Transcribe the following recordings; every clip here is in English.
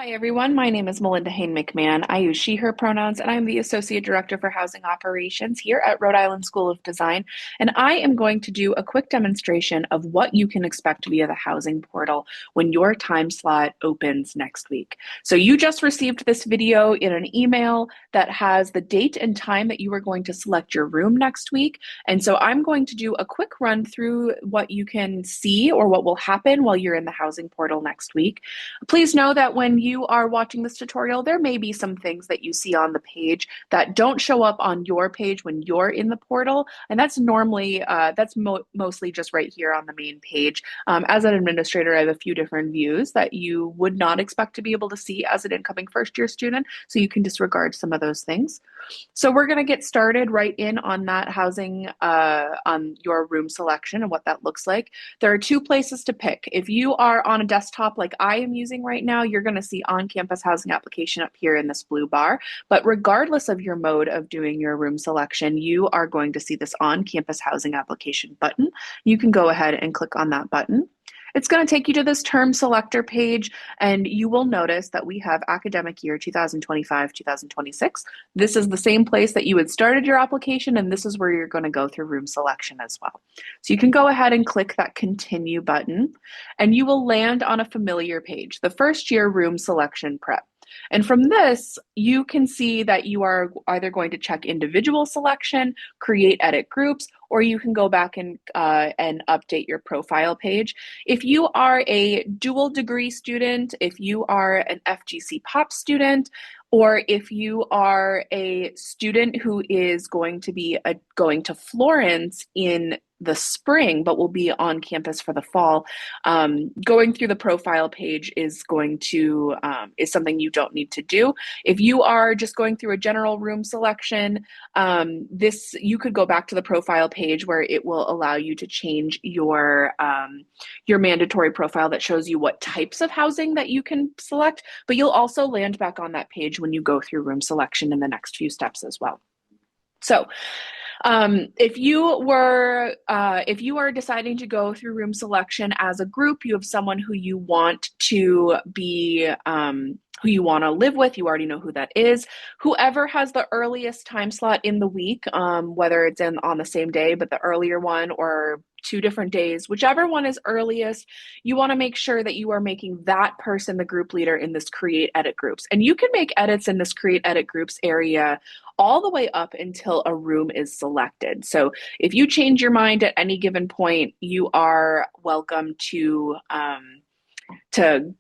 Hi, everyone. My name is Melinda Hain McMahon. I use she, her pronouns, and I'm the Associate Director for Housing Operations here at Rhode Island School of Design. And I am going to do a quick demonstration of what you can expect via the housing portal when your time slot opens next week. So you just received this video in an email that has the date and time that you are going to select your room next week. And so I'm going to do a quick run through what you can see or what will happen while you're in the housing portal next week. Please know that when you are watching this tutorial, there may be some things that you see on the page that don't show up on your page when you're in the portal. And that's normally, mostly just right here on the main page. As an administrator, I have a few different views that you would not expect to be able to see as an incoming first year student. So you can disregard some of those things. So we're going to get started right in on that housing, on your room selection and what that looks like. There are two places to pick. If you are on a desktop like I am using right now, you're going to see on-campus housing application up here in this blue bar. But regardless of your mode of doing your room selection, you are going to see this on-campus housing application button. You can go ahead and click on that button. It's going to take you to this term selector page, and you will notice that we have academic year 2025-2026. This is the same place that you had started your application, and this is where you're going to go through room selection as well. So you can go ahead and click that continue button, and you will land on a familiar page, the first year room selection prep. And from this, you can see that you are either going to check individual selection, create edit groups, or you can go back and update your profile page. If you are a dual degree student, if you are an FGC POP student, or if you are a student who is going to be going to Florence in the spring, but will be on campus for the fall, going through the profile page is is something you don't need to do. If you are just going through a general room selection, you could go back to the profile page where it will allow you to change your mandatory profile that shows you what types of housing that you can select, but you'll also land back on that page when you go through room selection in the next few steps as well. So if you are deciding to go through room selection as a group, you have someone who you want to be, who you want to live with, you already know who that is. Whoever has the earliest time slot in the week, whether it's on the same day, but the earlier one or 2 different days, whichever one is earliest, you want to make sure that you are making that person the group leader in this create edit groups. And you can make edits in this create edit groups area all the way up until a room is selected. So if you change your mind at any given point, you are welcome to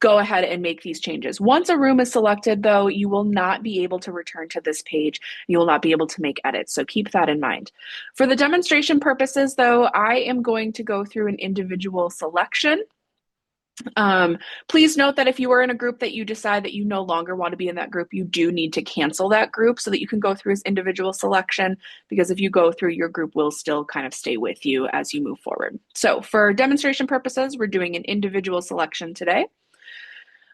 go ahead and make these changes. Once a room is selected, though, you will not be able to return to this page. You will not be able to make edits, so keep that in mind. For the demonstration purposes, though, I am going to go through an individual selection. Please note that if you are in a group that you decide that you no longer want to be in that group, you do need to cancel that group so that you can go through as individual selection, because if you go through, your group will still kind of stay with you as you move forward. So for demonstration purposes, we're doing an individual selection today.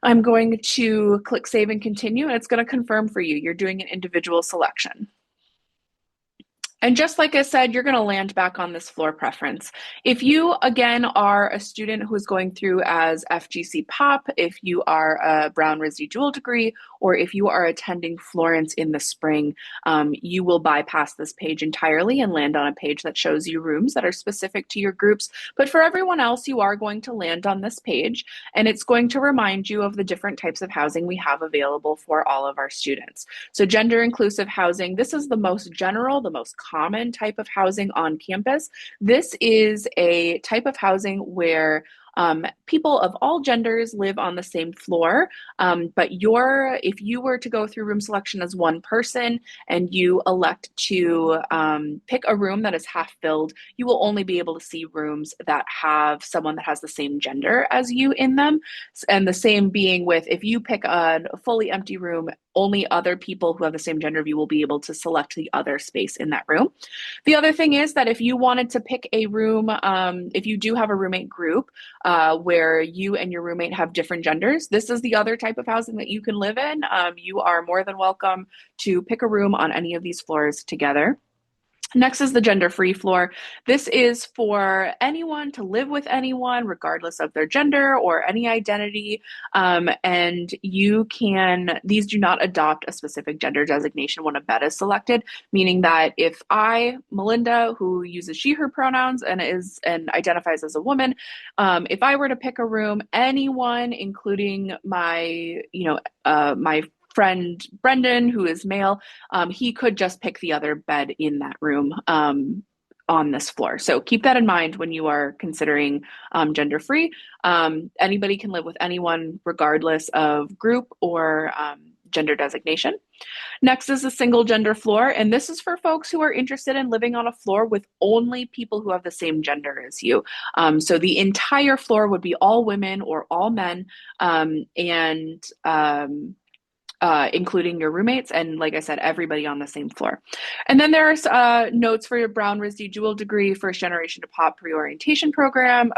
I'm going to click save and continue, and it's going to confirm for you you're doing an individual selection. And just like I said, you're going to land back on this floor preference. If you, again, are a student who is going through as FGC POP, if you are a Brown RISD dual degree, or if you are attending Florence in the spring, you will bypass this page entirely and land on a page that shows you rooms that are specific to your groups. But for everyone else, you are going to land on this page, and it's going to remind you of the different types of housing we have available for all of our students. So gender inclusive housing, this is the most general, the most common type of housing on campus. This is a type of housing where people of all genders live on the same floor, but if you were to go through room selection as one person and you elect to pick a room that is half filled, you will only be able to see rooms that have someone that has the same gender as you in them. And the same being with, if you pick a fully empty room, only other people who have the same gender of you will be able to select the other space in that room. The other thing is that if you wanted to pick a room, if you do have a roommate group where you and your roommate have different genders, this is the other type of housing that you can live in. You are more than welcome to pick a room on any of these floors together. Next is the gender-free floor. This is for anyone to live with anyone, regardless of their gender or any identity. And these do not adopt a specific gender designation when a bed is selected, meaning that if I, Melinda, who uses she, her pronouns and identifies as a woman, if I were to pick a room, anyone, including my friend Brendan, who is male, he could just pick the other bed in that room on this floor. So keep that in mind when you are considering gender free. Anybody can live with anyone regardless of group or gender designation. Next is a single gender floor, and this is for folks who are interested in living on a floor with only people who have the same gender as you. So the entire floor would be all women or all men, and including your roommates, and like I said, everybody on the same floor. And then there's notes for your Brown RISD dual degree, first generation to POP pre-orientation program.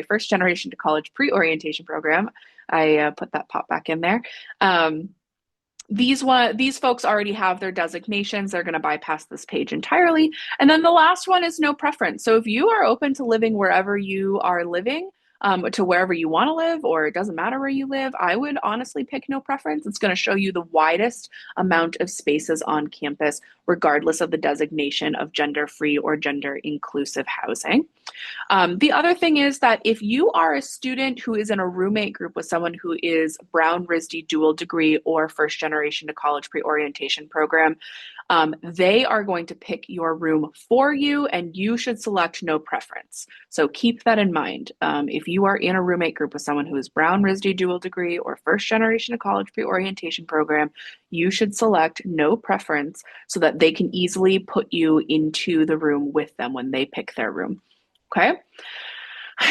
First generation to college pre-orientation program. I put that POP back in there. These folks already have their designations. They're going to bypass this page entirely. And then the last one is no preference. So if you are open to living wherever you are living, to wherever you want to live, or it doesn't matter where you live, I would honestly pick no preference. It's going to show you the widest amount of spaces on campus, regardless of the designation of gender-free or gender-inclusive housing. The other thing is that if you are a student who is in a roommate group with someone who is Brown RISD dual degree or first generation to college pre-orientation program, they are going to pick your room for you, and you should select no preference. So keep that in mind. If you are in a roommate group with someone who is Brown RISD dual degree or first generation to college pre-orientation program, you should select no preference so that they can easily put you into the room with them when they pick their room. Okay.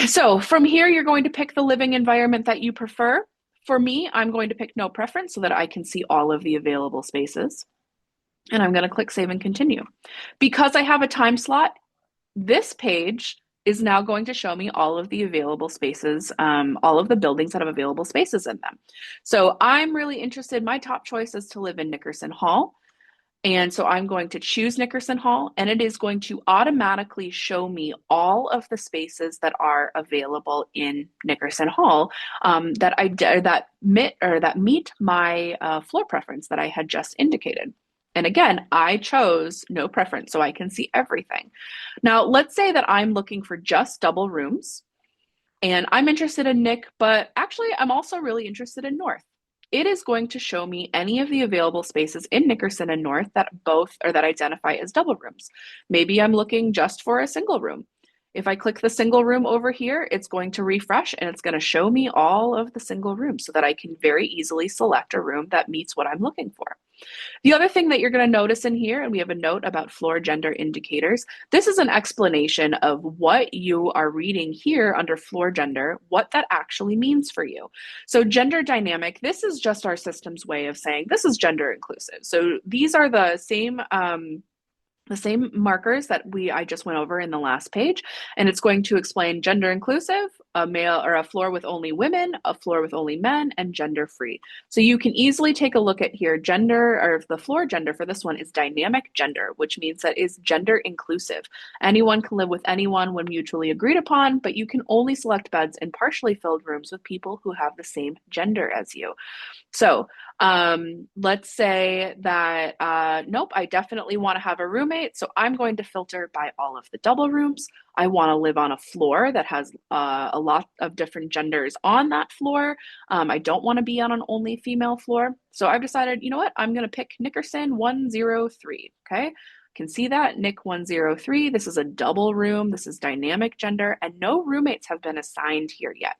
So from here, you're going to pick the living environment that you prefer. For me, I'm going to pick no preference so that I can see all of the available spaces. And I'm going to click save and continue. Because I have a time slot, this page is now going to show me all of the available spaces, all of the buildings that have available spaces in them. So I'm really interested, my top choice is to live in Nickerson Hall. And so I'm going to choose Nickerson Hall, and it is going to automatically show me all of the spaces that are available in Nickerson Hall that meet my floor preference that I had just indicated. And again, I chose no preference, so I can see everything. Now, let's say that I'm looking for just double rooms, and I'm interested in Nick, but actually I'm also really interested in North. It is going to show me any of the available spaces in Nickerson and North that identify as double rooms. Maybe I'm looking just for a single room. If I click the single room over here, it's going to refresh and it's going to show me all of the single rooms so that I can very easily select a room that meets what I'm looking for. The other thing that you're going to notice in here, and we have a note about floor gender indicators, this is an explanation of what you are reading here under floor gender, what that actually means for you. So gender dynamic, this is just our system's way of saying this is gender inclusive. So these are the same markers that I just went over in the last page, and it's going to explain gender inclusive, a male or a floor with only women, a floor with only men, and gender free. So you can easily take a look at here. Gender, or the floor gender for this one, is dynamic gender, which means that is gender inclusive. Anyone can live with anyone when mutually agreed upon, but you can only select beds in partially filled rooms with people who have the same gender as you. So let's say that, nope, I definitely want to have a roommate. So I'm going to filter by all of the double rooms. I want to live on a floor that has a lot of different genders on that floor. I don't want to be on an only female floor. So I've decided, you know what, I'm going to pick Nickerson 103. Okay. Can see that, Nick 103. This is a double room. This is dynamic gender, and no roommates have been assigned here yet.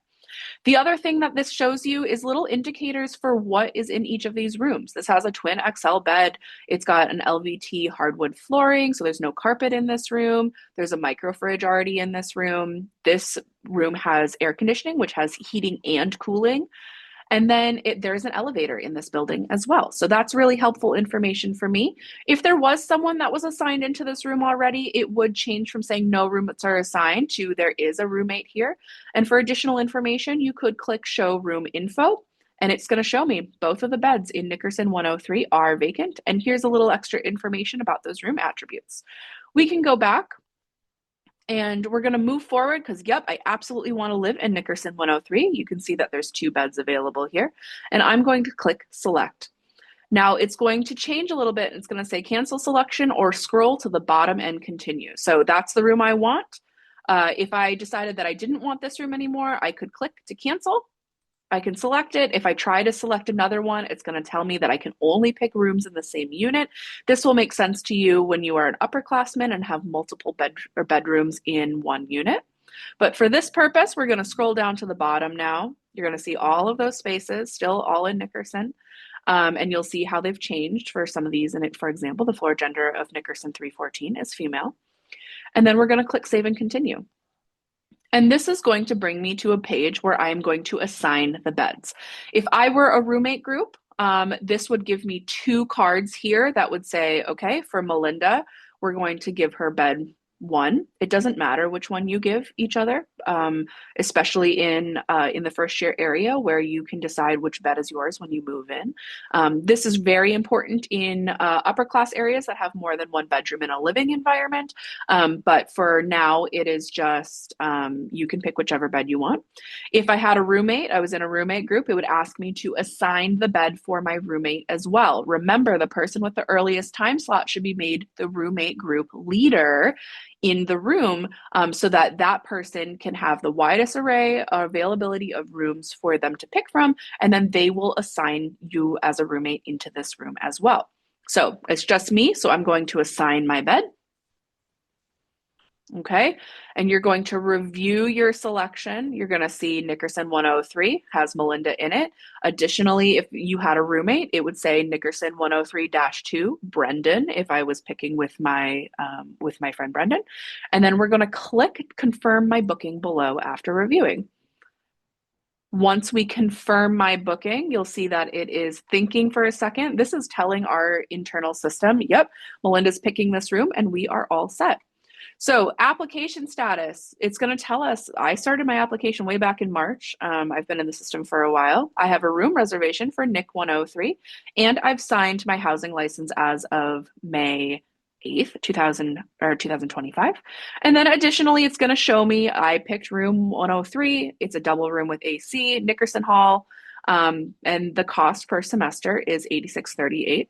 The other thing that this shows you is little indicators for what is in each of these rooms. This has a twin XL bed. It's got an LVT hardwood flooring, so there's no carpet in this room. There's a micro fridge already in this room. This room has air conditioning, which has heating and cooling. And then there's an elevator in this building as well. So that's really helpful information for me. If there was someone that was assigned into this room already, it would change from saying no roommates are assigned to there is a roommate here. And for additional information, you could click show room info, and it's going to show me both of the beds in Nickerson 103 are vacant. And here's a little extra information about those room attributes. We can go back and we're going to move forward because, yep, I absolutely want to live in Nickerson 103. You can see that there's 2 beds available here. And I'm going to click select. Now it's going to change a little bit. It's going to say cancel selection or scroll to the bottom and continue. So that's the room I want. If I decided that I didn't want this room anymore, I could click to cancel. I can select it. If I try to select another one, it's going to tell me that I can only pick rooms in the same unit. This will make sense to you when you are an upperclassman and have multiple bedrooms in one unit. But for this purpose, we're going to scroll down to the bottom now. You're going to see all of those spaces, still all in Nickerson. And you'll see how they've changed for some of these. And for example, the floor gender of Nickerson 314 is female. And then we're going to click save and continue. And this is going to bring me to a page where I am going to assign the beds. If I were a roommate group, this would give me 2 cards here that would say, okay, for Melinda, we're going to give her bed 1. It doesn't matter which one you give each other, especially in the first year area where you can decide which bed is yours when you move in. This is very important in upper class areas that have more than 1 bedroom in a living environment. But for now, it is just you can pick whichever bed you want. If I had a roommate, I was in a roommate group, it would ask me to assign the bed for my roommate as well. Remember, the person with the earliest time slot should be made the roommate group leader in the room, so that that person can have the widest array availability of rooms for them to pick from, and then they will assign you as a roommate into this room as well. So it's just me, so I'm going to assign my bed. Okay, and you're going to review your selection. You're going to see Nickerson 103 has Melinda in it. Additionally, if you had a roommate, it would say Nickerson 103-2 Brendan if I was picking with my friend Brendan. And then we're going to click confirm my booking below after reviewing. Once we confirm my booking, you'll see that it is thinking for a second. This is telling our internal system, yep, Melinda's picking this room and we are all set. So application status, it's going to tell us, I started my application way back in March. I've been in the system for a while. I have a room reservation for NIC 103, and I've signed my housing license as of May 8th, 2025. And then additionally, it's going to show me I picked room 103. It's a double room with AC, Nickerson Hall, and the cost per semester is $86.38.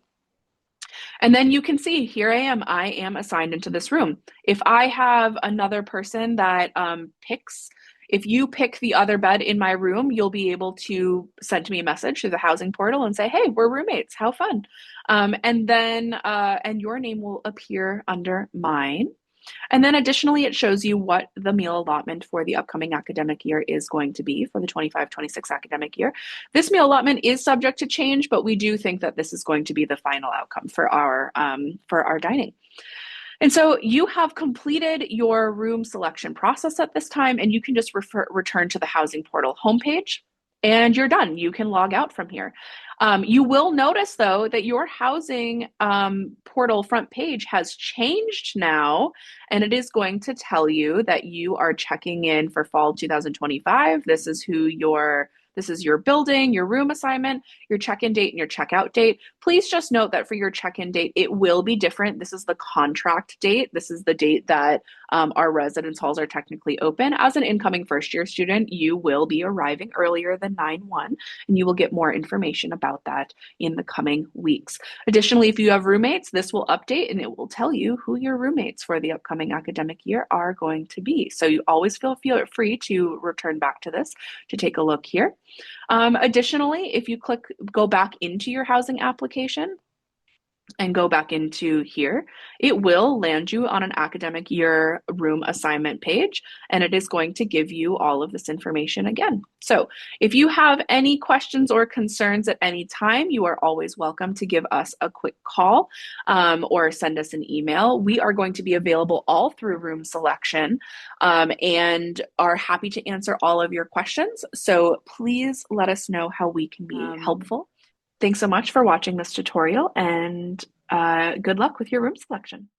And then you can see, here I am assigned into this room. If I have another person that if you pick the other bed in my room, you'll be able to send me a message through the housing portal and say, hey, we're roommates, how fun. And your name will appear under mine. And then additionally, it shows you what the meal allotment for the upcoming academic year is going to be for the 25-26 academic year. This meal allotment is subject to change, but we do think that this is going to be the final outcome for our dining. And so you have completed your room selection process at this time, and you can just return to the housing portal homepage, and you're done. You can log out from here. You will notice, though, that your housing portal front page has changed now, and it is going to tell you that you are checking in for fall 2025. This is your building, your room assignment, your check-in date, and your checkout date. Please just note that for your check-in date, it will be different. This is the contract date. This is the date that our residence halls are technically open. As an incoming first-year student, you will be arriving earlier than 9/1, and you will get more information about that in the coming weeks. Additionally, if you have roommates, this will update, and it will tell you who your roommates for the upcoming academic year are going to be. So you always feel free to return back to this to take a look here. Additionally, if you go back into your housing application and go back into here, it will land you on an academic year room assignment page, and it is going to give you all of this information again. So if you have any questions or concerns at any time, you are always welcome to give us a quick call or send us an email. We are going to be available all through room selection and are happy to answer all of your questions. So please let us know how we can be helpful. Thanks so much for watching this tutorial, and good luck with your room selection.